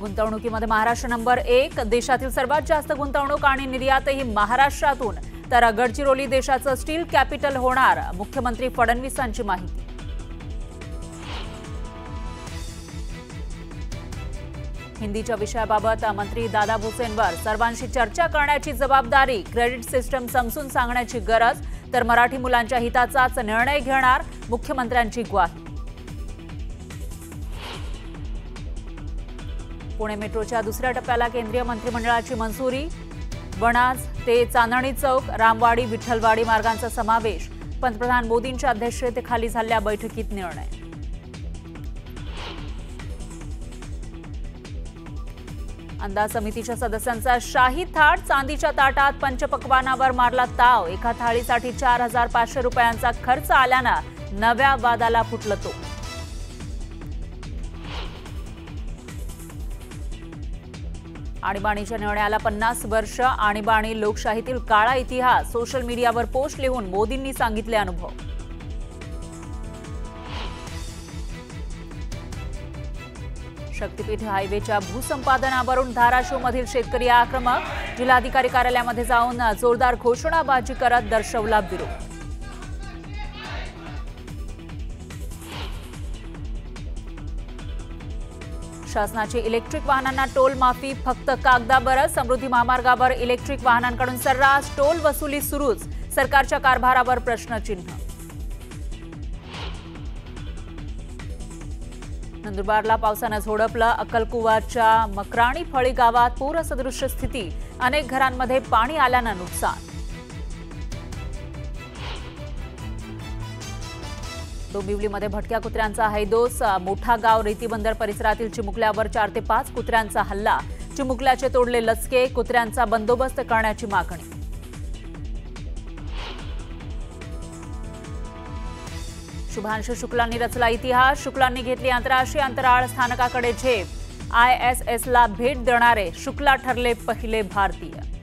गुंतवणुकीमध्ये Maharashtra number 1, देशातील सर्वात जास्त गुंतवणूक आणि निर्यातही महाराष्ट्रातून, तर गडचिरोली देशाचं स्टील कॅपिटल होणार, मुख्यमंत्री फडणवीसांची माहिती. हिंदीच्या विषयाबाबत मंत्री दादा भुसेंवर सर्वांशी चर्चा करण्याची जबाबदारी, क्रेडिट सिस्टम समजून सांगण्याची गरज, तर मराठी मुलांच्या हिताचाच निर्णय घेणार, मुख्यमंत्र्यांची ग्वाही. पुणे मेट्रोच्या दुसऱ्या टप्प्याला केंद्रीय मंत्रिमंडळाची मंजुरी, वणाज ते चांदणी चौक, रामवाडी, विठ्ठलवाडी मार्गांचा समावेश, पंतप्रधान मोदींच्या अध्यक्षतेखाली झालेल्या बैठकीत निर्णय. अंदाज समितीच्या सदस्यांचा शाही थाट, चांदीच्या ताटात पंचपक्वानावर मारला ताव, एका थाळीसाठी 4,500 रुपयांचा खर्च आल्यानं नव्या वादाला फुटलं तो. आणीबाणीच्या निर्णयाला 50 वर्ष, आणीबाणी लोकशाहीतील काळा इतिहास, सोशल मीडियावर पोस्ट लिहून मोदींनी सांगितले अनुभव. शक्तीपीठ हायवेच्या भूसंपादनावरून धाराशिवमधील शेतकरी आक्रमक, जिल्हाधिकारी कार्यालयामध्ये जाऊन जोरदार घोषणाबाजी करत दर्शवला विरोध. शासनाची इलेक्ट्रिक वाहनांना टोल माफी फक्त कागदावरच, समृद्धी महामार्गावर इलेक्ट्रिक वाहनांकडून सर्रास टोल वसुली सुरूच, सरकारच्या कारभारावर प्रश्नचिन्ह. नंदुरबारला पावसानं झोडपलं, अक्कलकुवाच्या मकराणी फळी गावात पूरसदृश्य स्थिती, अनेक घरांमध्ये पाणी आल्यानं नुकसान. डोंबिवलीमध्ये भटक्या कुत्र्यांचा हैदोस, मोठा गाव रेतीबंदर परिसरातील चिमुकल्यावर 4 ते 5 कुत्र्यांचा हल्ला, चिमुकल्याचे तोडले लचके, कुत्र्यांचा बंदोबस्त करण्याची मागणी. शुभांशु शुक्लांनी रचला इतिहास, शुक्लांनी घेतली आंतरराष्ट्रीय अंतराळ स्थानकाकडे झेप, ISSला भेट देणारे शुक्ला ठरले पहिले भारतीय.